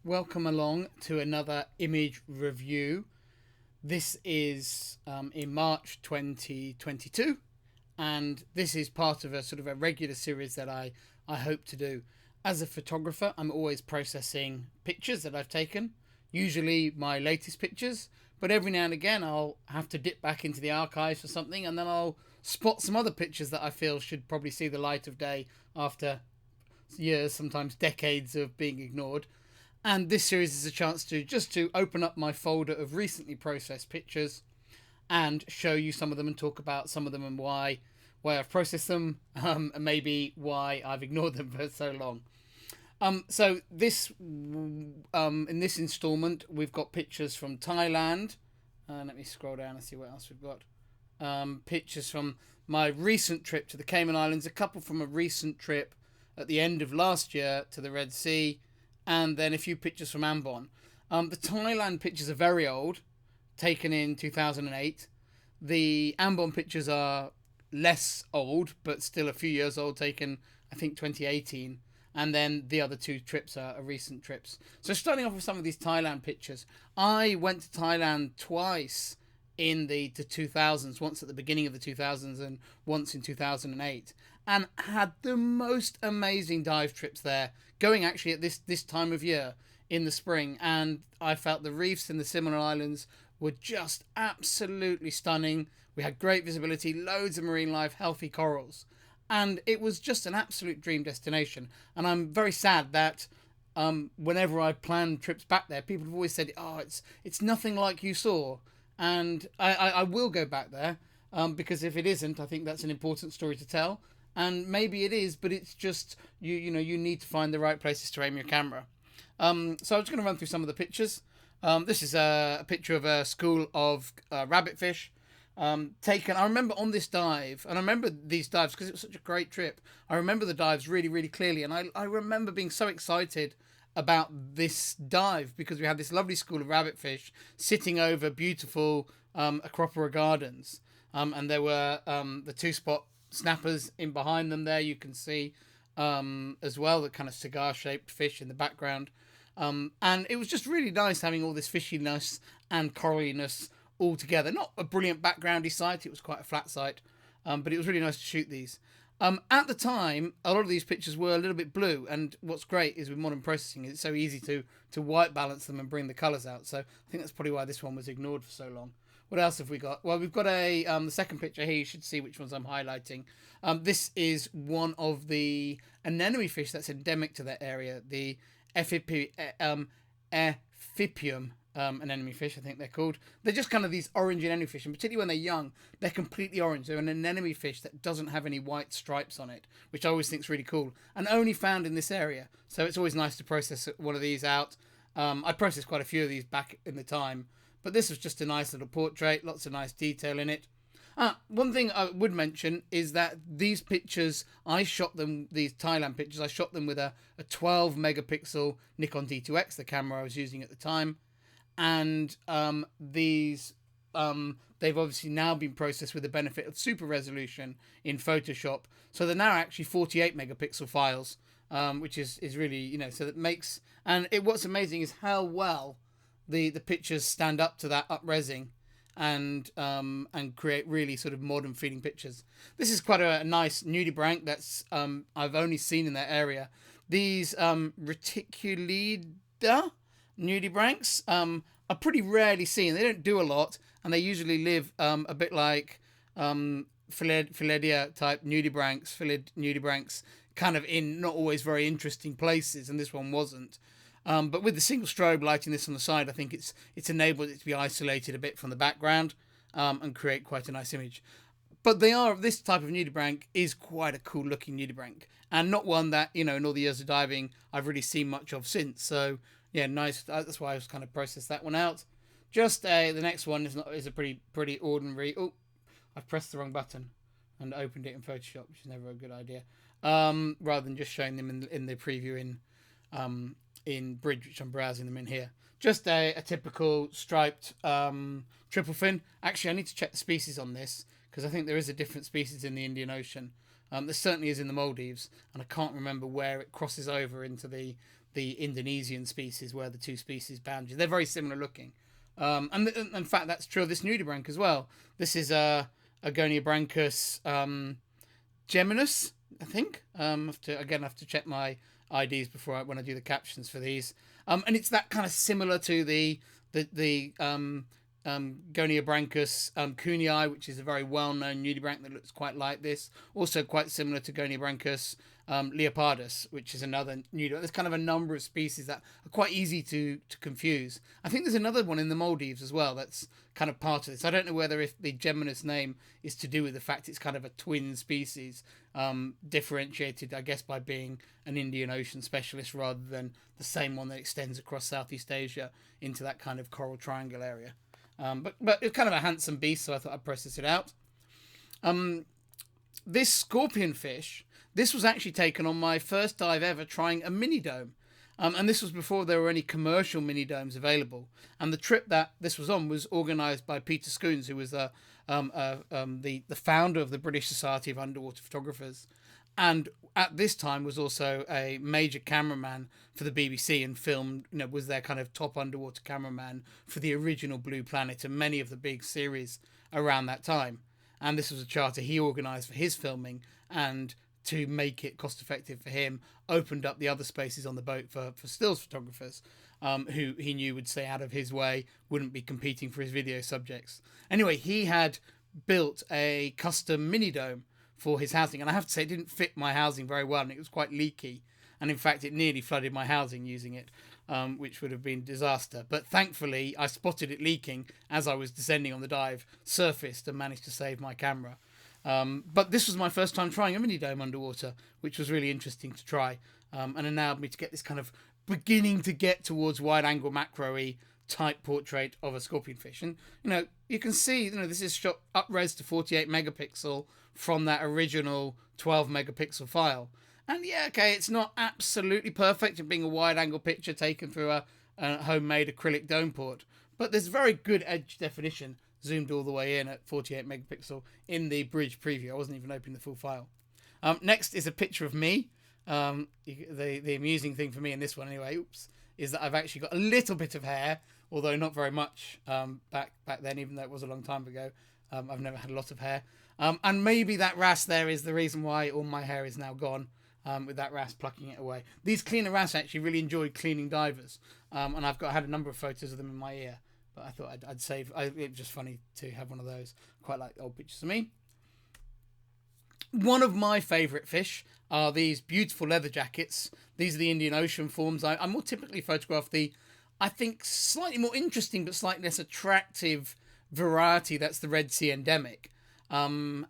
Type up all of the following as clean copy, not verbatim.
Welcome along to another image review. This is in March 2022, and this is part of a sort of a regular series that I hope to do. As a photographer, I'm always processing pictures that I've taken, usually my latest pictures, but every now and again I'll have to dip back into the archives for something, and then I'll spot some other pictures that I feel should probably see the light of day after years, sometimes decades of being ignored. And this series is a chance to open up my folder of recently processed pictures and show you some of them and talk about some of them and why I've processed them, and maybe why I've ignored them for so long. So this in this instalment we've got pictures from Thailand. Let me scroll down and see what else we've got. Pictures from my recent trip to the Cayman Islands, a couple from a recent trip at the end of last year to the Red Sea, and then a few pictures from Ambon. The Thailand pictures are very old, taken in 2008. The Ambon pictures are less old, but still a few years old, taken, I think, 2018. And then the other two trips are recent trips. So starting off with some of these Thailand pictures. I went to Thailand twice in the 2000s, once at the beginning of the 2000s and once in 2008, and had the most amazing dive trips there, going actually at this time of year in the spring. And I felt the reefs in the Similar Islands were just absolutely stunning. We had great visibility, loads of marine life, healthy corals, and it was just an absolute dream destination. And I'm very sad that whenever I plan trips back there, people have always said, "Oh, it's nothing like you saw." And I will go back there, because if it isn't, I think that's an important story to tell. And maybe it is, but it's just you need to find the right places to aim your camera. So I'm just going to run through some of the pictures. This is a picture of a school of rabbitfish, taken. I remember on this dive, and I remember these dives because it was such a great trip. I remember the dives really, really clearly, and I remember being so excited about this dive because we had this lovely school of rabbitfish sitting over beautiful Acropora gardens, and there were the two spot snappers in behind them there. You can see as well the kind of cigar shaped fish in the background, and it was just really nice having all this fishiness and coralliness all together. Not a brilliant backgroundy site, it was quite a flat site, but it was really nice to shoot these. At the time, a lot of these pictures were a little bit blue, and what's great is with modern processing, it's so easy to white balance them and bring the colours out. So I think that's probably why this one was ignored for so long. What else have we got? Well, we've got the second picture here. You should see which ones I'm highlighting. This is one of the anemone fish that's endemic to that area, the Ephipium anemone fish, I think they're called. They're just kind of these orange anemone fish, and particularly when they're young, they're completely orange. They're an anemone fish that doesn't have any white stripes on it, which I always think is really cool, and only found in this area. So it's always nice to process one of these out. I processed quite a few of these back in the time, but this was just a nice little portrait, lots of nice detail in it. One thing I would mention is that these pictures, these Thailand pictures, I shot them with a 12 megapixel Nikon D2X, the camera I was using at the time. And these they've obviously now been processed with the benefit of super resolution in Photoshop, so they're now actually 48 megapixel files, which is really, so that makes, and what's amazing is how well the pictures stand up to that up-resing, and create really sort of modern feeling pictures. This is quite a nice nudibranch that's I've only seen in that area. These Reticulide nudibranchs are pretty rarely seen. They don't do a lot, and they usually live a bit like Philedia type nudibranchs, Philid nudibranchs, kind of in not always very interesting places, and this one wasn't. But with the single strobe lighting this on the side, I think it's enabled it to be isolated a bit from the background, and create quite a nice image. But this type of nudibranch is quite a cool looking nudibranch, and not one that, in all the years of diving, I've really seen much of since. So yeah, nice. That's why I was kind of processed that one out. Just the next one is a pretty ordinary. Oh, I've pressed the wrong button and opened it in Photoshop, which is never a good idea. Rather than just showing them in the preview in Bridge, which I'm browsing them in here. Just a typical striped triple fin. Actually, I need to check the species on this because I think there is a different species in the Indian Ocean. There certainly is in the Maldives, and I can't remember where it crosses over into the the Indonesian species, where the two species boundary. They're very similar looking. And in fact, that's true of this nudibranch as well. This is a Goniobranchus geminus, I think. I have to check my IDs when I do the captions for these. And it's that kind of similar to the Goniobranchus kunii, which is a very well-known nudibranch that looks quite like this. Also quite similar to Goniobranchus leopardus, which is another nudibranch. There's kind of a number of species that are quite easy to confuse. I think there's another one in the Maldives as well that's kind of part of this. I don't know whether if the geminus name is to do with the fact it's kind of a twin species, differentiated, I guess, by being an Indian Ocean specialist rather than the same one that extends across Southeast Asia into that kind of coral triangle area. But it's kind of a handsome beast, so I thought I'd process it out. This scorpionfish, this was actually taken on my first dive ever trying a mini dome. And this was before there were any commercial mini domes available. And the trip that this was on was organised by Peter Scoons, who was the founder of the British Society of Underwater Photographers, and at this time was also a major cameraman for the BBC and filmed, was their kind of top underwater cameraman for the original Blue Planet and many of the big series around that time. And this was a charter he organised for his filming, and to make it cost effective for him, opened up the other spaces on the boat for stills photographers, who he knew would stay out of his way, wouldn't be competing for his video subjects. Anyway, he had built a custom mini dome for his housing, and I have to say it didn't fit my housing very well, and it was quite leaky, and in fact it nearly flooded my housing using it, which would have been a disaster. But thankfully I spotted it leaking as I was descending on the dive, surfaced, and managed to save my camera. But this was my first time trying a mini dome underwater, which was really interesting to try, and allowed me to get this kind of beginning to get towards wide angle macro-y type portrait of a scorpionfish. And you can see this is shot up res to 48 megapixel from that original 12 megapixel file. And yeah, okay, it's not absolutely perfect in being a wide angle picture taken through a homemade acrylic dome port, but there's very good edge definition zoomed all the way in at 48 megapixel in the bridge preview. I wasn't even opening the full file. Next is a picture of me. The amusing thing for me in this one anyway, is that I've actually got a little bit of hair, although not very much back then, even though it was a long time ago. I've never had a lot of hair. And maybe that wrasse there is the reason why all my hair is now gone, with that wrasse plucking it away. These cleaner wrasse actually really enjoy cleaning divers, and I've had a number of photos of them in my ear, but I thought I'd save. It was just funny to have one of those. Quite like old pictures of me. One of my favourite fish are these beautiful leather jackets. These are the Indian Ocean forms. I more typically photograph the, I think, slightly more interesting but slightly less attractive variety. That's the Red Sea endemic. And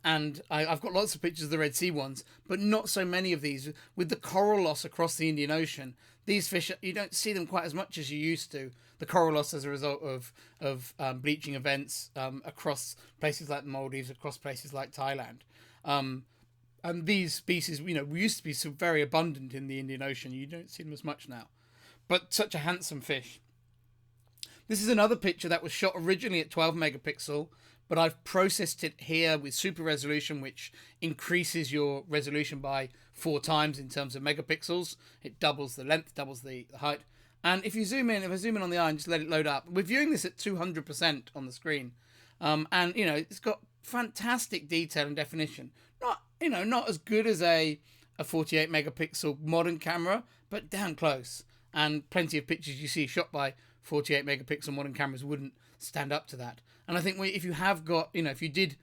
I've got lots of pictures of the Red Sea ones, but not so many of these. With the coral loss across the Indian Ocean, these fish, you don't see them quite as much as you used to. The coral loss as a result of bleaching events across places like the Maldives, across places like Thailand. And these species, we used to be so very abundant in the Indian Ocean. You don't see them as much now. But such a handsome fish. This is another picture that was shot originally at 12 megapixel, but I've processed it here with super resolution, which increases your resolution by 4 times in terms of megapixels. It doubles the length, doubles the height. And if I zoom in on the eye and just let it load up, we're viewing this at 200% on the screen. And, it's got fantastic detail and definition. Not as good as a 48 megapixel modern camera, but damn close. And plenty of pictures you see shot by 48 megapixel modern cameras wouldn't stand up to that. And I think if you have got, if you did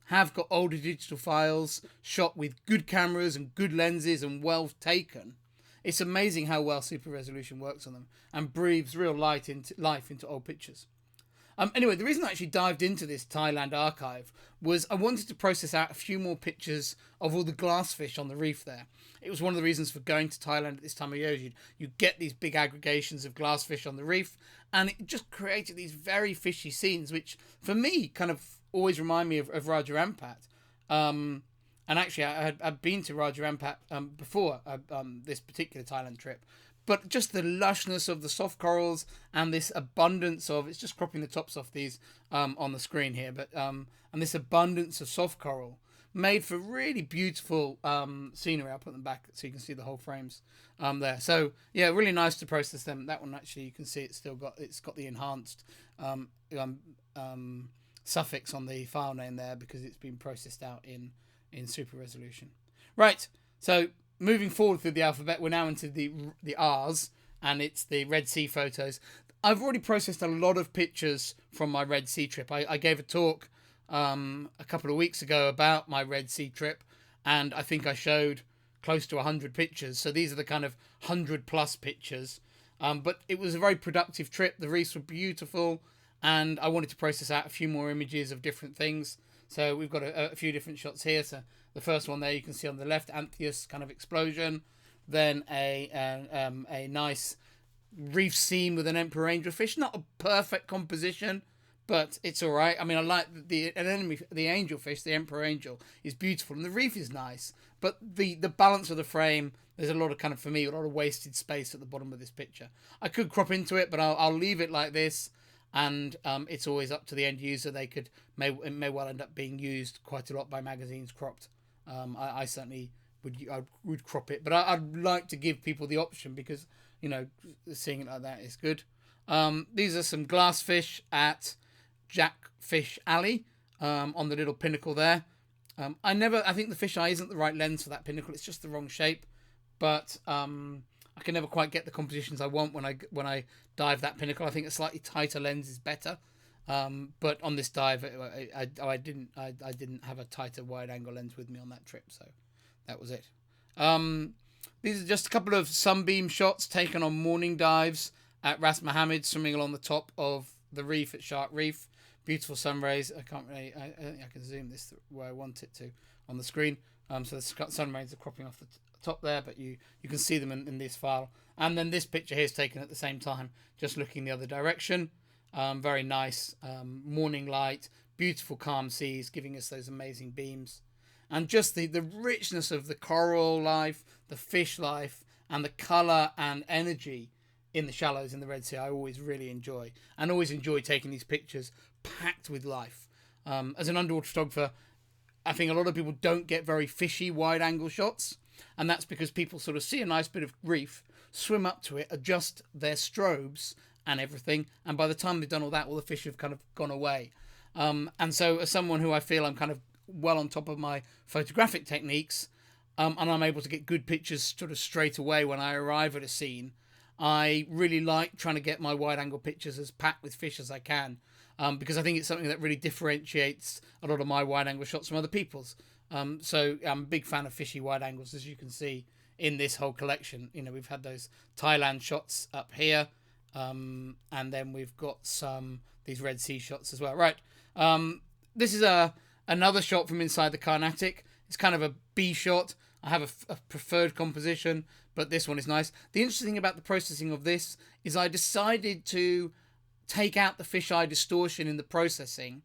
have got older digital files shot with good cameras and good lenses and well taken, it's amazing how well super resolution works on them and breathes real life into old pictures. Anyway, the reason I actually dived into this Thailand archive was I wanted to process out a few more pictures of all the glassfish on the reef there. It was one of the reasons for going to Thailand at this time of year. You get these big aggregations of glassfish on the reef, and it just created these very fishy scenes, which for me kind of always remind me of Raja Ampat. And actually, I'd been to Raja Ampat before this particular Thailand trip. But just the lushness of the soft corals and this abundance of, it's just cropping the tops off these on the screen here, but and this abundance of soft coral made for really beautiful scenery. I'll put them back so you can see the whole frames there. So yeah, really nice to process them. That one actually, you can see it's got the enhanced suffix on the file name there because it's been processed out in super resolution. Right, so moving forward through the alphabet, we're now into the R's, and it's the Red Sea photos. I've already processed a lot of pictures from my Red Sea trip. I gave a talk a couple of weeks ago about my Red Sea trip, and I think I showed close to 100 pictures. So these are the kind of 100+ pictures. But it was a very productive trip. The reefs were beautiful, and I wanted to process out a few more images of different things. So we've got a few different shots here. So the first one there you can see on the left, Antheus kind of explosion. Then a nice reef scene with an emperor angelfish. Not a perfect composition, but it's all right. I mean, I like the angelfish, the emperor angel, is beautiful, and the reef is nice. But the balance of the frame, there's a lot of for me, a lot of wasted space at the bottom of this picture. I could crop into it, but I'll leave it like this. And it's always up to the end user. It may well end up being used quite a lot by magazines cropped. I certainly would crop it, but I'd like to give people the option because seeing it like that is good. These are some glassfish at Jackfish Alley on the little pinnacle there. I think the fisheye isn't the right lens for that pinnacle. It's just the wrong shape, but I can never quite get the compositions I want when I dive that pinnacle. I think a slightly tighter lens is better. But on this dive, I didn't have a tighter wide angle lens with me on that trip, so that was it. These are just a couple of sunbeam shots taken on morning dives at Ras Mohammed, swimming along the top of the reef at Shark Reef. Beautiful sun rays. I don't think I can zoom this where I want it to on the screen. So the sun rays are cropping off the top there, but you can see them in this file. And then this picture here is taken at the same time, just looking the other direction. Very nice morning light, beautiful calm seas, giving us those amazing beams. And just the richness of the coral life, the fish life, and the colour and energy in the shallows in the Red Sea, I always really enjoy. And always enjoy taking these pictures packed with life. As an underwater photographer, I think a lot of people don't get very fishy wide-angle shots. And that's because people sort of see a nice bit of reef, swim up to it, adjust their strobes and everything. And by the time they've done all that, all the fish have kind of gone away. And so as someone who I feel I'm kind of well on top of my photographic techniques, and I'm able to get good pictures sort of straight away when I arrive at a scene, I really like trying to get my wide-angle pictures as packed with fish as I can, because I think it's something that really differentiates a lot of my wide-angle shots from other people's. So I'm a big fan of fishy wide angles, as you can see in this whole collection. We've had those Thailand shots up here, and then we've got these Red Sea shots as well. Right, this is another shot from inside the Carnatic. It's kind of a B shot. I have a preferred composition, but this one is nice. The interesting thing about the processing of this is I decided to take out the fisheye distortion in the processing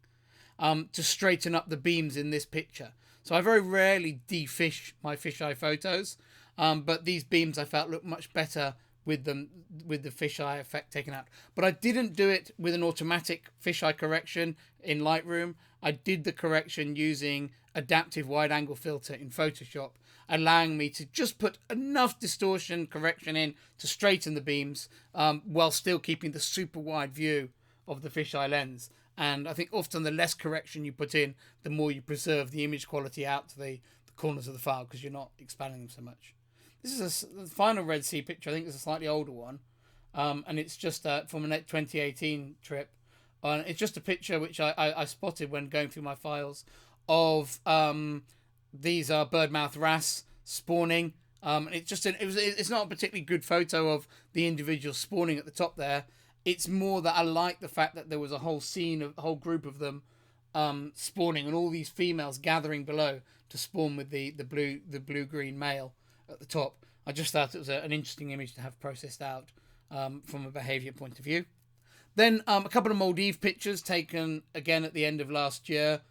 to straighten up the beams in this picture. So I very rarely defish my fisheye photos, but these beams I felt looked much better with the fisheye effect taken out. But I didn't do it with an automatic fisheye correction in Lightroom. I did the correction using adaptive wide angle filter in Photoshop, allowing me to just put enough distortion correction in to straighten the beams while still keeping the super wide view of the fisheye lens. And I think often the less correction you put in, the more you preserve the image quality out to the corners of the file because you're not expanding them so much. This is the final Red Sea picture. I think it's a slightly older one. And it's just from a 2018 trip. It's just a picture which I spotted when going through my files of these are birdmouth wrasse spawning. And it's not a particularly good photo of the individual spawning at the top there. It's more that I like the fact that there was a whole scene, a whole group of them spawning, and all these females gathering below to spawn with the blue-green male at the top. I just thought it was an interesting image to have processed out from a behaviour point of view. Then a couple of Maldives pictures taken again at the end of last year,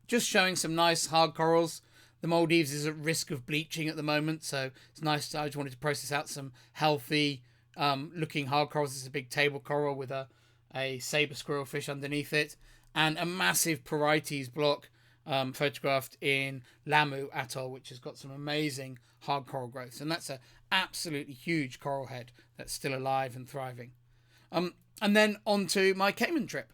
just showing some nice hard corals. The Maldives is at risk of bleaching at the moment, so it's nice. I just wanted to process out some healthy looking hard corals. This is a big table coral with a saber squirrel fish underneath it, and a massive Porites block photographed in Lamu Atoll, which has got some amazing hard coral growths. And that's a absolutely huge coral head that's still alive and thriving. And then on to my Cayman trip.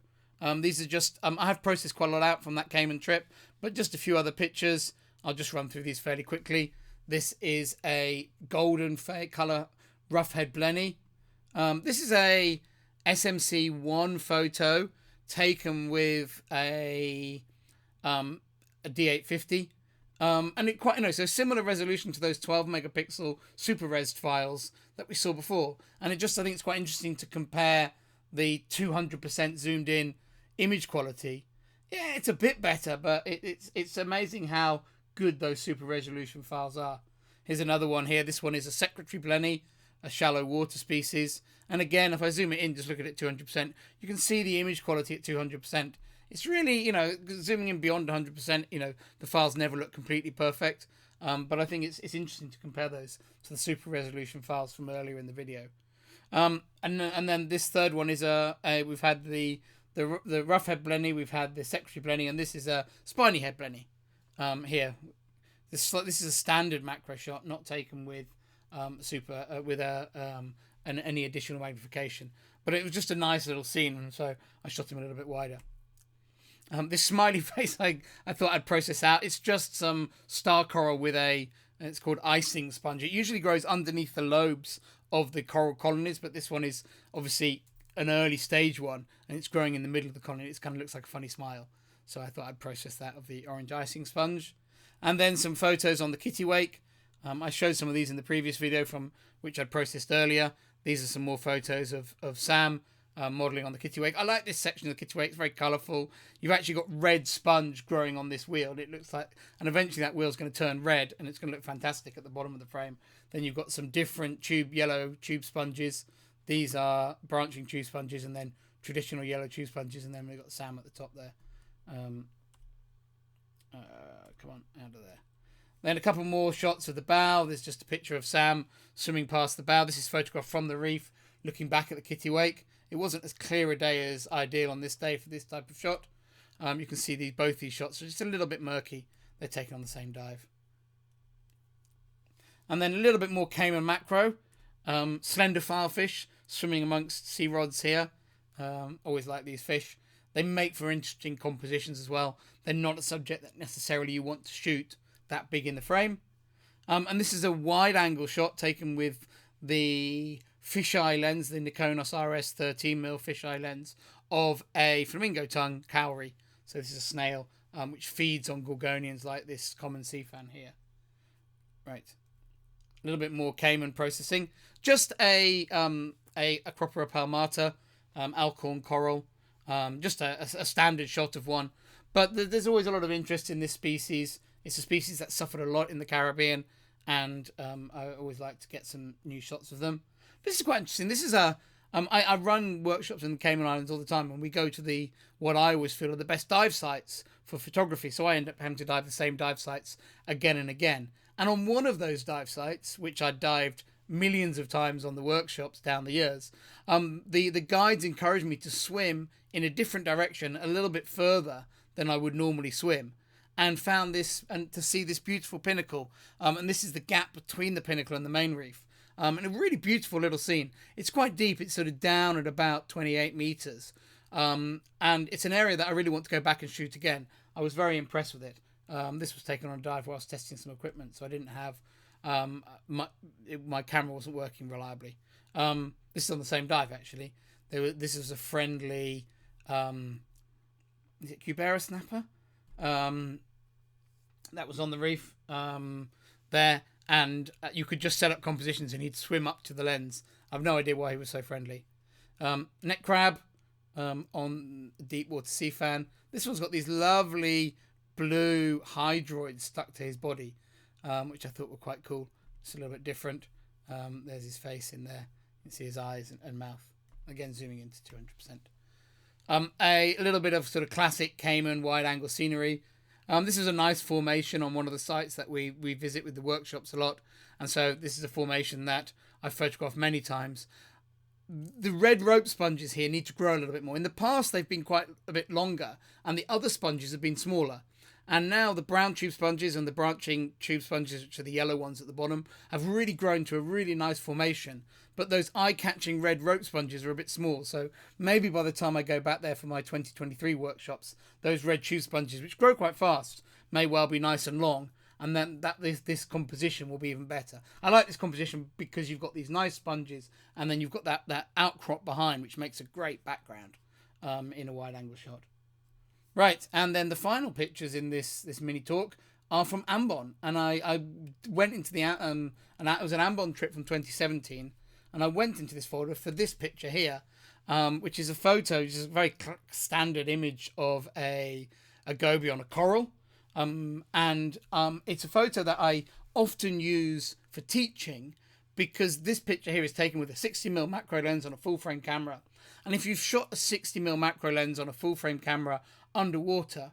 These are just, I have processed quite a lot out from that Cayman trip, but just a few other pictures. I'll just run through these fairly quickly. This is a golden colour roughhead blenny. This is a SMC1 photo taken with a D850. And it quite, so similar resolution to those 12 megapixel super res files that we saw before. And it just, I think it's quite interesting to compare the 200% zoomed in image quality. Yeah, it's a bit better, but it's amazing how good those super resolution files are. Here's another one here. This one is a secretary blenny, a shallow water species. And again, if I zoom it in, just look at it 200%, you can see the image quality at 200%. It's really, zooming in beyond 100%, the files never look completely perfect. But I think it's interesting to compare those to the super resolution files from earlier in the video. And then this third one is we've had the rough head blenny, we've had the secretary blenny, and this is a spiny head blenny. Here, this is a standard macro shot, not taken with any additional magnification. But it was just a nice little scene, and so I shot him a little bit wider. This smiley face, I thought I'd process out. It's just some star coral with it's called icing sponge. It usually grows underneath the lobes of the coral colonies, but this one is obviously an early stage one, and it's growing in the middle of the colony. It kind of looks like a funny smile. So I thought I'd process that of the orange icing sponge. And then some photos on the kittiwake. I showed some of these in the previous video from which I'd processed earlier. These are some more photos of Sam modelling on the kittiwake. I like this section of the kittiwake. It's very colourful. You've actually got red sponge growing on this wheel. It looks like, and eventually that wheel's going to turn red, and it's going to look fantastic at the bottom of the frame. Then you've got some different yellow tube sponges. These are branching tube sponges, and then traditional yellow tube sponges, and then we've got Sam at the top there. Come on, out of there. Then a couple more shots of the bow. There's just a picture of Sam swimming past the bow. This is photographed from the reef, looking back at the kittiwake. It wasn't as clear a day as ideal on this day for this type of shot. You can see both these shots are just a little bit murky. They're taken on the same dive. And then a little bit more Cayman macro. Slender filefish swimming amongst sea rods here. Always like these fish. They make for interesting compositions as well. They're not a subject that necessarily you want to shoot that big in the frame. And this is a wide angle shot taken with the fisheye lens, the Nikonos RS 13mm fisheye lens of a flamingo tongue cowrie. So this is a snail which feeds on gorgonians like this common sea fan here. Right. A little bit more Cayman processing. Just a Acropora palmata, alcorn coral. Just a standard shot of one. But there's always a lot of interest in this species. It's a species that suffered a lot in the Caribbean, and I always like to get some new shots of them. This is quite interesting. This is I run workshops in the Cayman Islands all the time, and we go to what I always feel are the best dive sites for photography. So I end up having to dive the same dive sites again and again. And on one of those dive sites, which I dived millions of times on the workshops down the years, the guides encouraged me to swim in a different direction, a little bit further than I would normally swim, and found this, and to see this beautiful pinnacle. And this is the gap between the pinnacle and the main reef. And a really beautiful little scene. It's quite deep. It's sort of down at about 28 meters. And it's an area that I really want to go back and shoot again. I was very impressed with it. This was taken on a dive while I was testing some equipment, so I didn't have my camera wasn't working reliably. This is on the same dive actually. This was a friendly, is it Cubera snapper? That was on the reef there, and you could just set up compositions and he'd swim up to the lens. I've no idea why he was so friendly. Neck crab on deep water sea fan. This one's got these lovely blue hydroids stuck to his body, which I thought were quite cool. It's a little bit different. There's his face in there. You can see his eyes and mouth. Again, zooming into 200%. A little bit of sort of classic Cayman wide angle scenery. This is a nice formation on one of the sites that we visit with the workshops a lot. And so this is a formation that I've photographed many times. The red rope sponges here need to grow a little bit more. In the past, they've been quite a bit longer, and the other sponges have been smaller. And now the brown tube sponges and the branching tube sponges, which are the yellow ones at the bottom, have really grown to a really nice formation. But those eye-catching red rope sponges are a bit small. So maybe by the time I go back there for my 2023 workshops, those red tube sponges, which grow quite fast, may well be nice and long. And then this composition will be even better. I like this composition because you've got these nice sponges, and then you've got that outcrop behind, which makes a great background in a wide-angle shot. Right, and then the final pictures in this mini talk are from Ambon, and I went into the and it was an Ambon trip from 2017, and I went into this folder for this picture here, which is a photo, which is a very standard image of a goby on a coral, and it's a photo that I often use for teaching because this picture here is taken with a 60mm macro lens on a full frame camera, and if you've shot a 60mm macro lens on a full frame camera underwater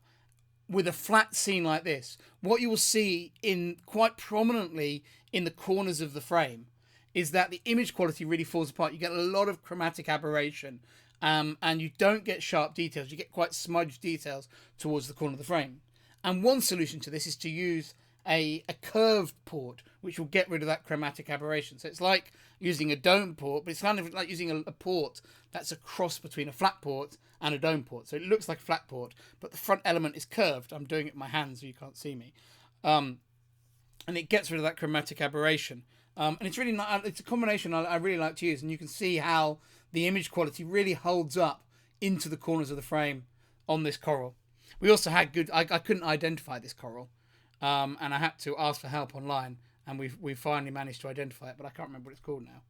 with a flat scene like this, what you will see in quite prominently in the corners of the frame is that the image quality really falls apart. You get a lot of chromatic aberration, and you don't get sharp details. You get quite smudged details towards the corner of the frame. And one solution to this is to use a curved port, which will get rid of that chromatic aberration. So it's like using a dome port, but it's kind of like using a port that's a cross between a flat port and a dome port. So it looks like a flat port, but the front element is curved. I'm doing it with my hands so you can't see me. And it gets rid of that chromatic aberration. And it's really not, it's a combination I really like to use, and you can see how the image quality really holds up into the corners of the frame on this coral. We also had I couldn't identify this coral, and I had to ask for help online, and we finally managed to identify it, but I can't remember what it's called now.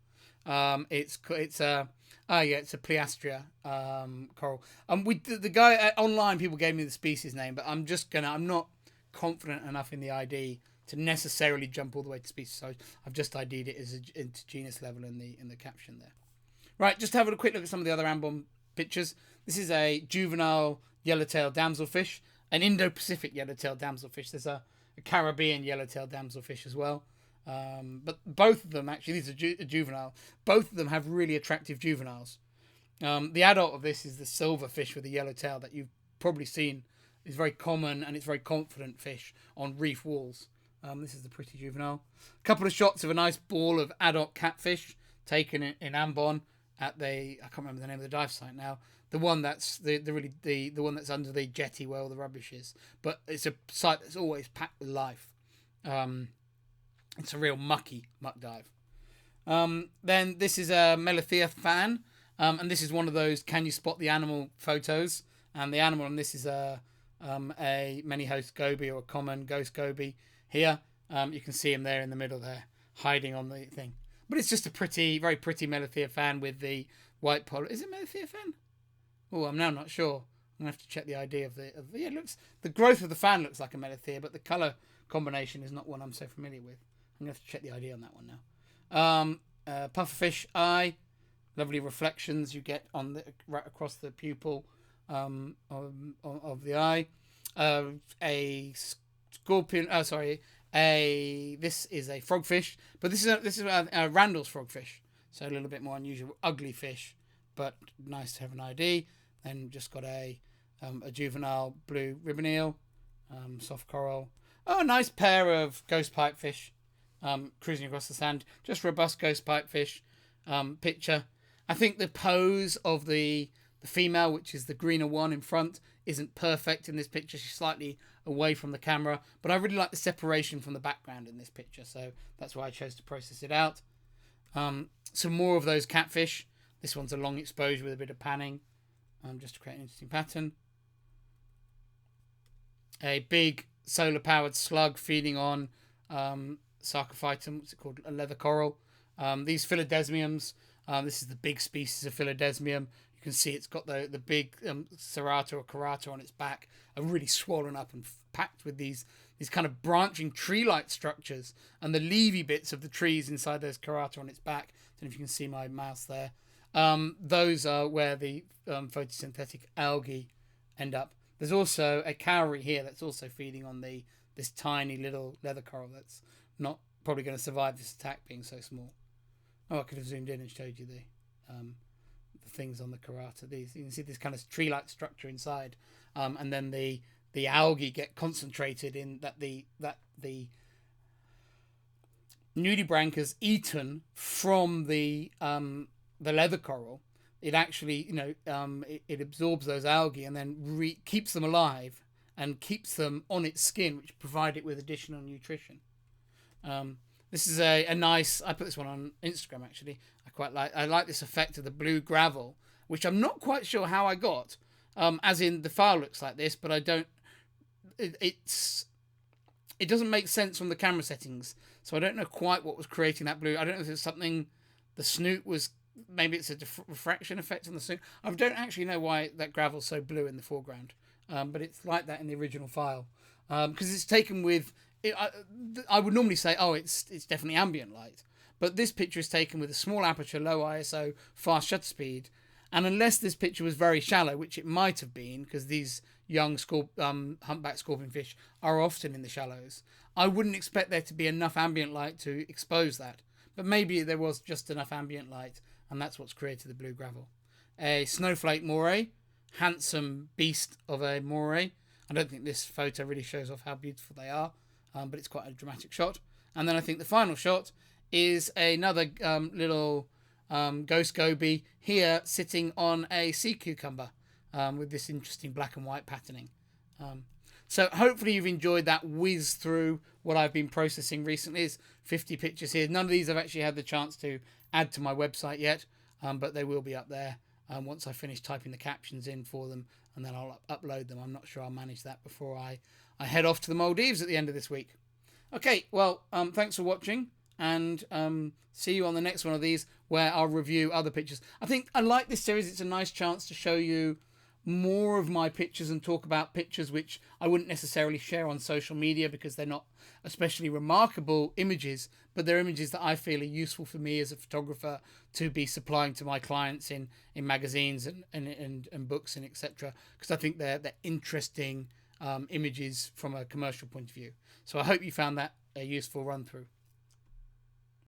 It's a Pleastria coral. The guy online, people gave me the species name, but I'm not confident enough in the ID to necessarily jump all the way to species, so I've just ID'd it as into genus level in the caption there. Right, just have a quick look at some of the other Ambon pictures. This is a juvenile Yellowtail Damselfish, an Indo-Pacific Yellowtail Damselfish. There's a Caribbean Yellowtail Damselfish as well. But both of them, actually, these are juvenile. Both of them have really attractive juveniles. The adult of this is the silverfish with a yellow tail that you've probably seen. It's very common, and it's very confident fish on reef walls. This is the pretty juvenile. A couple of shots of a nice ball of adult catfish taken in Ambon at I can't remember the name of the dive site now. The one that's the one that's under the jetty where all the rubbish is. But it's a site that's always packed with life. It's a real muck dive. Then this is a Melithea fan, and this is one of those can you spot the animal photos. And the animal on this is a many-host goby or a common ghost goby. Here, you can see him there in the middle there, hiding on the thing. But it's just a very pretty Melithea fan with the white polar. Is it Melithea fan? Oh, I'm now not sure. I'm gonna have to check the ID of the. Yeah, it looks, the growth of the fan looks like a Melithea, but the color combination is not one I'm so familiar with. I'm gonna have to check the ID on that one now. Pufferfish eye, lovely reflections you get on right across the pupil of the eye. A scorpion. This is a frogfish, but this is a Randall's frogfish, so a little bit more unusual, ugly fish, but nice to have an ID. Then just got a juvenile blue ribbon eel, soft coral. Oh, a nice pair of ghost pipefish cruising across the sand. Just robust ghost pipefish picture. I think the pose of the female, which is the greener one in front, isn't perfect in this picture. She's slightly away from the camera, but I really like the separation from the background in this picture, so that's why I chose to process it out. Some more of those catfish. This one's a long exposure with a bit of panning, just to create an interesting pattern. A big solar-powered slug feeding on Sarcophytum, what's it called? A leather coral. These Philodesmiums, this is the big species of Philodesmium. You can see it's got the big serrata or carata on its back, are really swollen up and packed with these kind of branching tree-like structures, and the leafy bits of the trees inside those carata on its back. I don't know if you can see my mouse there. Those are where the photosynthetic algae end up. There's also a cowrie here that's also feeding on this tiny little leather coral that's not probably going to survive this attack being so small. Oh, I could have zoomed in and showed you the things on the carata. You can see this kind of tree-like structure inside, and then the the algae get concentrated in that the nudibranch's eaten from the leather coral. It actually, it absorbs those algae and then keeps them alive and keeps them on its skin, which provide it with additional nutrition. This is a nice. I put this one on Instagram actually. I like this effect of the blue gravel, which I'm not quite sure how I got. As in the file looks like this, but I don't. It doesn't make sense from the camera settings, so I don't know quite what was creating that blue. I don't know if it's something the snoot was. Maybe it's a refraction effect on the snoot. I don't actually know why that gravel's so blue in the foreground, but it's like that in the original file because it's taken with. I would normally say, oh, it's definitely ambient light, but this picture is taken with a small aperture, low ISO, fast shutter speed, and unless this picture was very shallow, which it might have been, because these young humpback scorpionfish are often in the shallows, I wouldn't expect there to be enough ambient light to expose that. But maybe there was just enough ambient light, and that's what's created the blue gravel. A snowflake moray, handsome beast of a moray. I don't think this photo really shows off how beautiful they are, but it's quite a dramatic shot. And then I think the final shot is another little ghost goby here sitting on a sea cucumber with this interesting black and white patterning. So hopefully you've enjoyed that whiz through what I've been processing recently. Is 50 pictures here. None of these I've actually had the chance to add to my website yet, but they will be up there once I finish typing the captions in for them, and then I'll upload them. I'm not sure I'll manage that before I head off to the Maldives at the end of this week. Okay, well, thanks for watching, and see you on the next one of these where I'll review other pictures. I think I like this series. It's a nice chance to show you more of my pictures and talk about pictures which I wouldn't necessarily share on social media because they're not especially remarkable images, but they're images that I feel are useful for me as a photographer to be supplying to my clients in magazines and books and etc. because I think they're interesting images from a commercial point of view. So I hope you found that a useful run through.